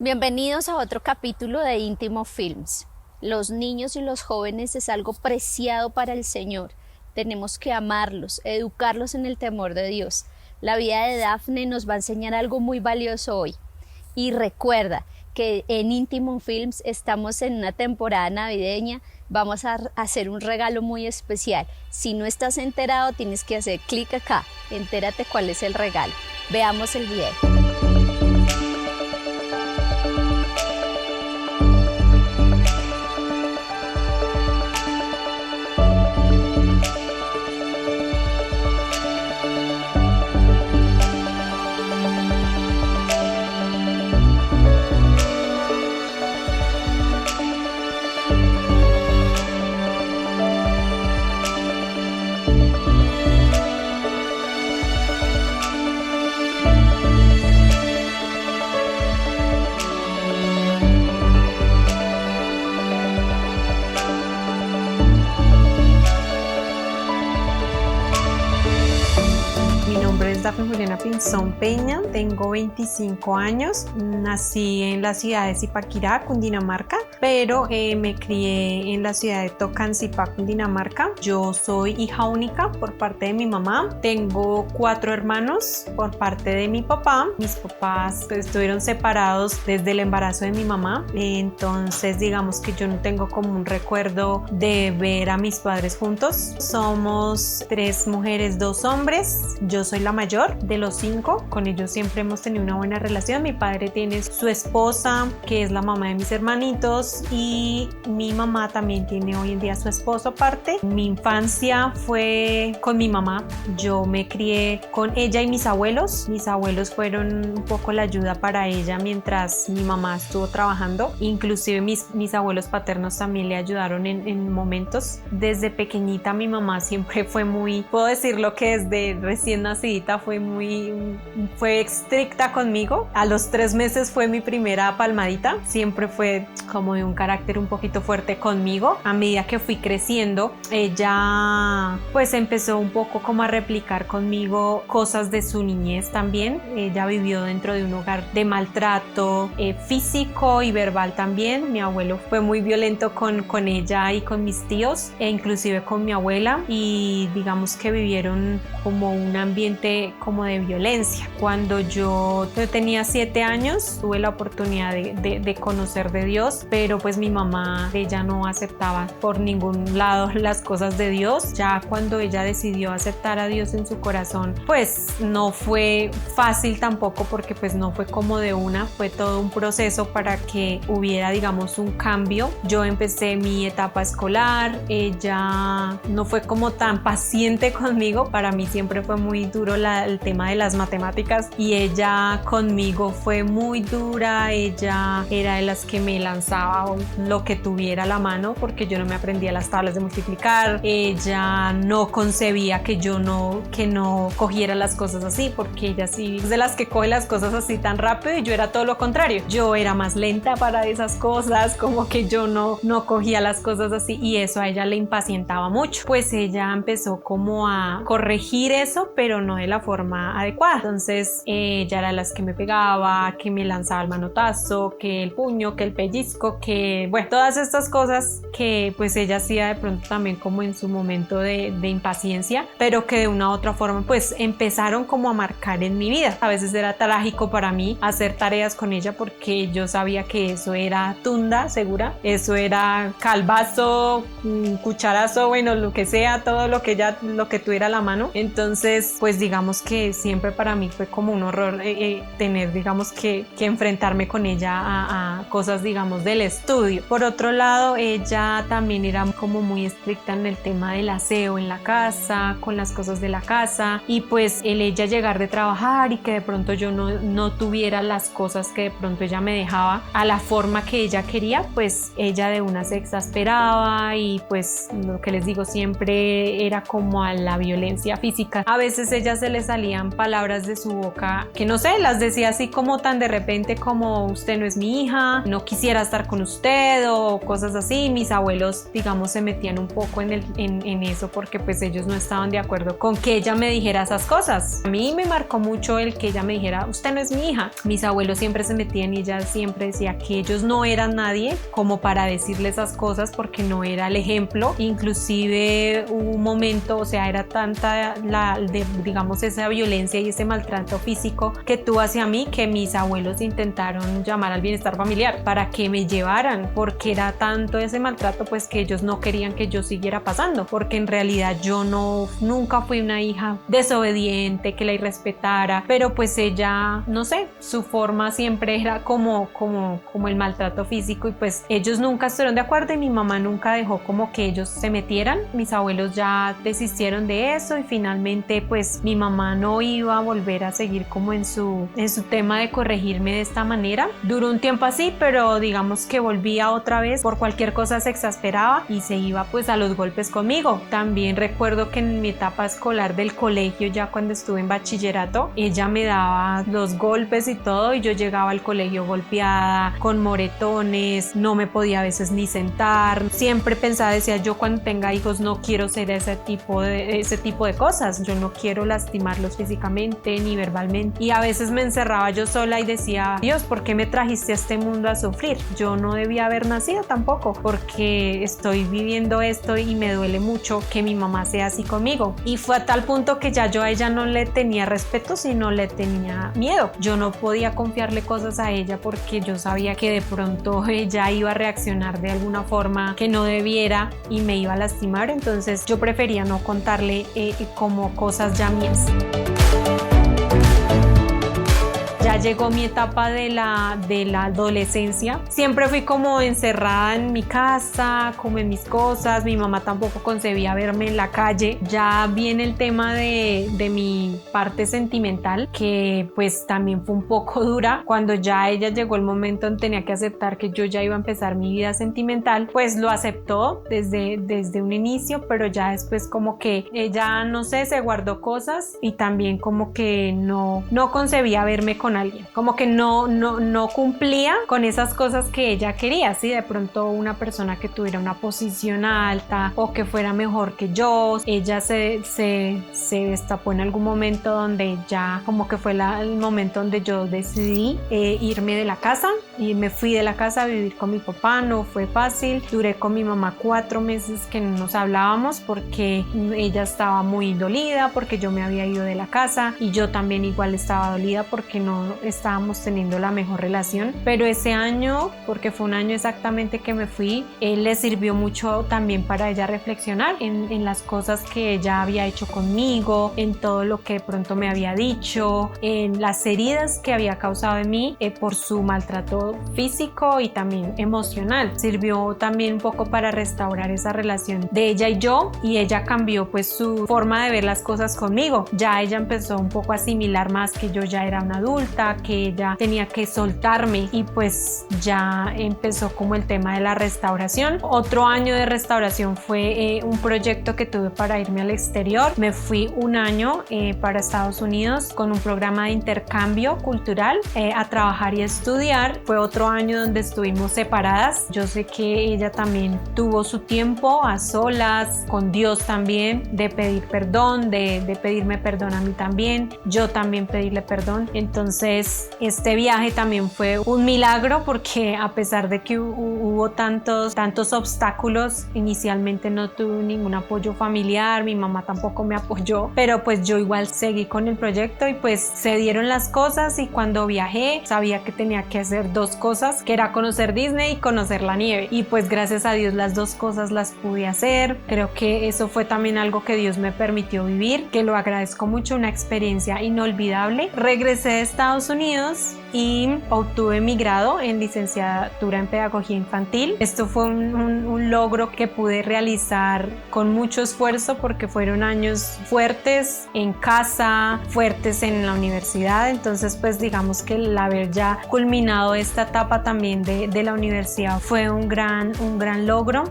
Bienvenidos a otro capítulo de Íntimo Films. Los niños y los jóvenes es algo preciado para el Señor. Tenemos que amarlos, educarlos en el temor de Dios. La vida de Dafne nos va a enseñar algo muy valioso hoy. Y recuerda que en Íntimo Films estamos en una temporada navideña. Vamos a hacer un regalo muy especial. Si no estás enterado, tienes que hacer clic acá. Entérate cuál es el regalo. Veamos el video. Mi nombre es Dafne Juliana Pinzón Peña, tengo 25 años, nací en la ciudad de Zipaquirá, Cundinamarca, pero me crié en la ciudad de Tocancipá, Cundinamarca. Yo soy hija única por parte de mi mamá, tengo 4 hermanos por parte de mi papá. Mis papás estuvieron separados desde el embarazo de mi mamá, entonces digamos que yo no tengo como un recuerdo de ver a mis padres juntos. Somos 3 mujeres, 2 hombres. Yo soy la mayor de los 5, con ellos siempre hemos tenido una buena relación. Mi padre tiene su esposa, que es la mamá de mis hermanitos, y mi mamá también tiene hoy en día su esposo aparte. Mi infancia fue con mi mamá, yo me crié con ella y mis abuelos. Mis abuelos fueron un poco la ayuda para ella mientras mi mamá estuvo trabajando. Inclusive mis abuelos paternos también le ayudaron en momentos. Desde pequeñita mi mamá siempre fue muy, puedo decir lo que desde recién nacidita fue estricta conmigo. A los 3 meses fue mi primera palmadita. Siempre fue como de un carácter un poquito fuerte conmigo. A medida que fui creciendo, ella pues empezó un poco como a replicar conmigo cosas de su niñez también. Ella vivió dentro de un hogar de maltrato físico y verbal también. Mi abuelo fue muy violento con ella y con mis tíos, e inclusive con mi abuela, y digamos que vivieron como un ambiente como de violencia. Cuando yo tenía 7 años tuve la oportunidad de conocer de Dios, pero pues mi mamá, ella no aceptaba por ningún lado las cosas de Dios. Ya cuando ella decidió aceptar a Dios en su corazón, pues no fue fácil tampoco, porque pues no fue como de una, fue todo un proceso para que hubiera digamos un cambio. Yo empecé mi etapa escolar, ella no fue como tan paciente conmigo. Para mí siempre fue muy duro el tema de las matemáticas, y ella conmigo fue muy dura. Ella era de las que me lanzaba lo que tuviera a la mano, porque yo no me aprendía las tablas de multiplicar. Ella no concebía que no cogiera las cosas así, porque ella sí es de las que coge las cosas así tan rápido, y yo era todo lo contrario. Yo era más lenta para esas cosas, como que yo no cogía las cosas así, y eso a ella le impacientaba mucho. Pues ella empezó como a corregir eso, pero no de la forma adecuada. Entonces ella era las que me pegaba, que me lanzaba el manotazo, que el puño, que el pellizco, que bueno, todas estas cosas que pues ella hacía de pronto también como en su momento de impaciencia, pero que de una u otra forma pues empezaron como a marcar en mi vida. A veces era trágico para mí hacer tareas con ella, porque yo sabía que eso era tunda segura, eso era calvazo, cucharazo, bueno, lo que sea, todo lo que tuviera a la mano. Entonces pues digamos que siempre para mí fue como un horror tener digamos que enfrentarme con ella a cosas digamos del estudio. Por otro lado, ella también era como muy estricta en el tema del aseo en la casa, con las cosas de la casa, y pues el ella llegar de trabajar y que de pronto yo no tuviera las cosas que de pronto ella me dejaba a la forma que ella quería, pues ella de una se exasperaba, y pues lo que les digo siempre era como a la violencia física. A veces ella se le salía salían palabras de su boca que no sé, las decía así como tan de repente como usted no es mi hija, no quisiera estar con usted o cosas así. Mis abuelos, digamos, se metían un poco en eso porque pues ellos no estaban de acuerdo con que ella me dijera esas cosas. A mí me marcó mucho el que ella me dijera usted no es mi hija. Mis abuelos siempre se metían y ella siempre decía que ellos no eran nadie como para decirle esas cosas porque no era el ejemplo. Inclusive hubo un momento, o sea, era tanta digamos esa violencia y ese maltrato físico que tuvo hacia mí que mis abuelos intentaron llamar al bienestar familiar para que me llevaran, porque era tanto ese maltrato pues que ellos no querían que yo siguiera pasando, porque en realidad yo nunca fui una hija desobediente que la irrespetara, pero pues ella, no sé, su forma siempre era como el maltrato físico y pues ellos nunca estuvieron de acuerdo y mi mamá nunca dejó como que ellos se metieran. Mis abuelos ya desistieron de eso y finalmente pues mi mamá no iba a volver a seguir como en su tema de corregirme de esta manera. Duró un tiempo así, pero digamos que volvía otra vez, por cualquier cosa se exasperaba y se iba pues a los golpes conmigo. También recuerdo que en mi etapa escolar del colegio, ya cuando estuve en bachillerato, ella me daba los golpes y todo y yo llegaba al colegio golpeada, con moretones, no me podía a veces ni sentar. Siempre pensaba, decía yo cuando tenga hijos no quiero ser ese tipo de cosas, yo no quiero lastimarlos físicamente ni verbalmente y a veces me encerraba yo sola y decía, Dios, ¿por qué me trajiste a este mundo a sufrir? Yo no debía haber nacido tampoco porque estoy viviendo esto y me duele mucho que mi mamá sea así conmigo. Y fue a tal punto que ya yo a ella no le tenía respeto sino le tenía miedo. Yo no podía confiarle cosas a ella porque yo sabía que de pronto ella iba a reaccionar de alguna forma que no debiera y me iba a lastimar, entonces yo prefería no contarle como cosas ya mías. Ya llegó mi etapa de la adolescencia. Siempre fui como encerrada en mi casa, como en mis cosas. Mi mamá tampoco concebía verme en la calle. Ya viene el tema de mi parte sentimental, que pues también fue un poco dura. Cuando ya ella llegó el momento en tenía que aceptar que yo ya iba a empezar mi vida sentimental, pues lo aceptó desde un inicio, pero ya después como que ella, no sé, se guardó cosas y también como que no concebía verme con alguien, como que no cumplía con esas cosas que ella quería. Si de pronto una persona que tuviera una posición alta o que fuera mejor que yo, ella se destapó en algún momento donde ya como que fue el momento donde yo decidí irme de la casa y me fui de la casa a vivir con mi papá. No fue fácil, duré con mi mamá 4 meses que no nos hablábamos porque ella estaba muy dolida porque yo me había ido de la casa y yo también igual estaba dolida porque no estábamos teniendo la mejor relación. Pero ese año, porque fue un año exactamente que me fui, le sirvió mucho también para ella reflexionar en las cosas que ella había hecho conmigo, en todo lo que de pronto me había dicho, en las heridas que había causado en mí por su maltrato físico y también emocional. Sirvió también un poco para restaurar esa relación de ella y yo, y ella cambió pues su forma de ver las cosas conmigo. Ya ella empezó un poco a asimilar más que yo ya era una adulta, que ella tenía que soltarme, y pues ya empezó como el tema de la restauración. Otro año de restauración fue un proyecto que tuve para irme al exterior. Me fui un año para Estados Unidos con un programa de intercambio cultural a trabajar y estudiar. Fue otro año donde estuvimos separadas. Yo sé que ella también tuvo su tiempo a solas con Dios también, de pedir perdón, de pedirme perdón a mí también, yo también pedirle perdón. Entonces este viaje también fue un milagro porque a pesar de que hubo tantos obstáculos, inicialmente no tuve ningún apoyo familiar, mi mamá tampoco me apoyó, pero pues yo igual seguí con el proyecto y pues se dieron las cosas. Y cuando viajé sabía que tenía que hacer 2 cosas, que era conocer Disney y conocer la nieve, y pues gracias a Dios las 2 cosas las pude hacer. Creo que eso fue también algo que Dios me permitió vivir, que lo agradezco mucho, una experiencia inolvidable. Regresé de Estados Unidos y obtuve mi grado en licenciatura en pedagogía infantil. Esto fue un logro que pude realizar con mucho esfuerzo porque fueron años fuertes en casa, fuertes en la universidad. Entonces pues digamos que el haber ya culminado esta etapa también de la universidad fue un gran logro.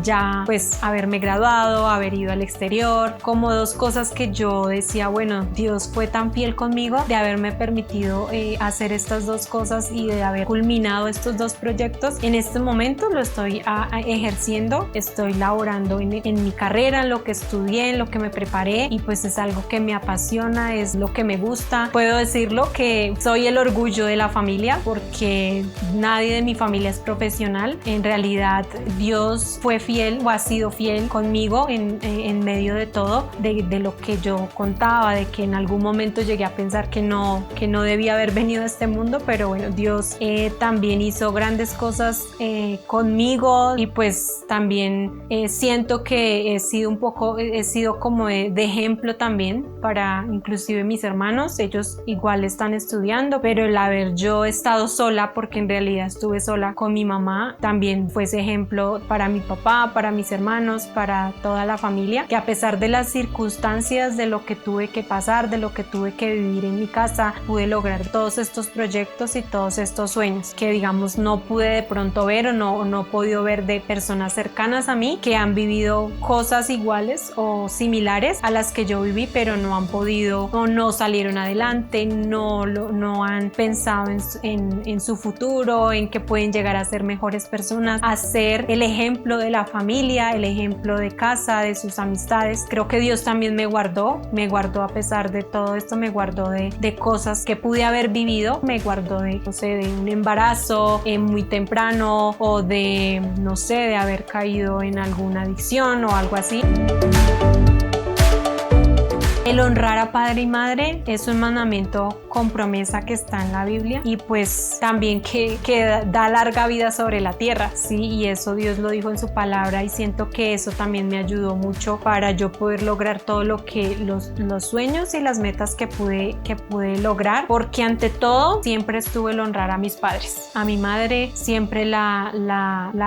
Ya pues haberme graduado, haber ido al exterior, como dos cosas que yo decía, bueno, Dios fue tan fiel conmigo de haberme permitido hacer estas dos cosas y de haber culminado estos dos proyectos. En este momento lo estoy ejerciendo, estoy laborando en mi carrera, en lo que estudié, en lo que me preparé, y pues es algo que me apasiona, es lo que me gusta. Puedo decirlo que soy el orgullo de la familia porque nadie de mi familia es profesional. En realidad Dios fue fiel o ha sido fiel conmigo en medio de todo, de lo que yo contaba, de que en algún momento llegué a pensar que no debía haber venido a este mundo, pero bueno, Dios también hizo grandes cosas conmigo, y pues también siento que he sido como de ejemplo también para inclusive mis hermanos. Ellos igual están estudiando, pero el haber yo estado sola, porque en realidad estuve sola con mi mamá, también fue ese ejemplo para mi papá, para mis hermanos, para toda la familia, que a pesar de las circunstancias, de lo que tuve que pasar, de lo que tuve que vivir en mi casa, pude lograr todos estos proyectos y todos estos sueños que digamos no pude de pronto ver o no he podido ver de personas cercanas a mí que han vivido cosas iguales o similares a las que yo viví, pero no han podido o no salieron adelante, no han pensado en su futuro, en que pueden llegar a ser mejores personas, a ser el ejemplo de la familia, el ejemplo de casa, de sus amistades. Creo que Dios también me guardó a pesar de todo esto, me guardó de cosas que pude haber vivido, me guardó de, no sé, de un embarazo muy temprano, o de, no sé, de haber caído en alguna adicción o algo así. El honrar a padre y madre es un mandamiento con promesa que está en la Biblia, y pues también que da larga vida sobre la tierra, ¿sí? Y eso Dios lo dijo en su palabra, y siento que eso también me ayudó mucho para yo poder lograr todo lo que los sueños y las metas que pude lograr, porque ante todo siempre estuvo el honrar a mis padres. A mi madre siempre la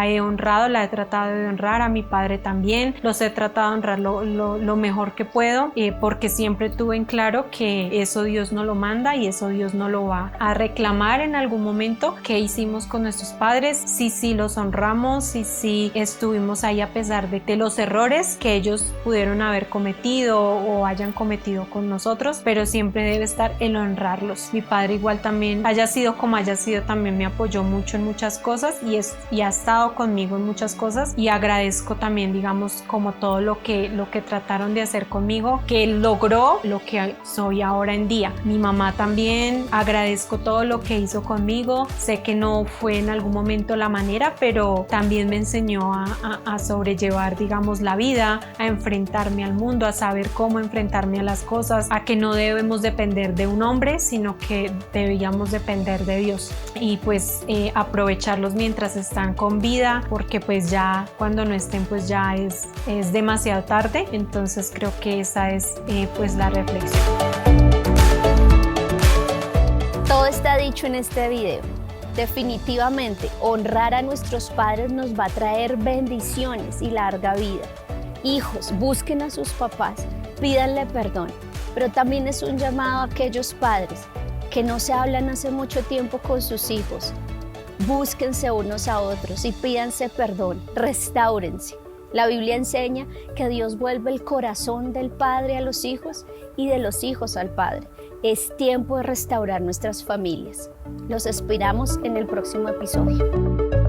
he honrado, la he tratado de honrar, a mi padre también los he tratado de honrar lo mejor que puedo, porque siempre tuve en claro que eso Dios no lo manda y eso Dios no lo va a reclamar en algún momento. ¿Qué hicimos con nuestros padres? Sí los honramos, sí estuvimos ahí a pesar de los errores que ellos pudieron haber cometido o hayan cometido con nosotros, pero siempre debe estar el honrarlos. Mi padre igual también, haya sido como haya sido, también me apoyó mucho en muchas cosas y ha estado conmigo en muchas cosas, y agradezco también, digamos, como todo lo que trataron de hacer conmigo, que logró lo que soy ahora en día. Mi mamá también, agradezco todo lo que hizo conmigo. Sé que no fue en algún momento la manera, pero también me enseñó a sobrellevar, digamos, la vida, a enfrentarme al mundo, a saber cómo enfrentarme a las cosas, a que no debemos depender de un hombre, sino que debíamos depender de Dios, y pues aprovecharlos mientras están con vida, porque pues ya cuando no estén pues ya es demasiado tarde. Entonces creo que esa es pues la reflexión. Todo está dicho en este video. Definitivamente, honrar a nuestros padres nos va a traer bendiciones y larga vida. Hijos, busquen a sus papás, pídanle perdón, pero también es un llamado a aquellos padres que no se hablan hace mucho tiempo con sus hijos. Búsquense unos a otros y pídanse perdón, restáurense. La Biblia enseña que Dios vuelve el corazón del padre a los hijos y de los hijos al padre. Es tiempo de restaurar nuestras familias. Los esperamos en el próximo episodio.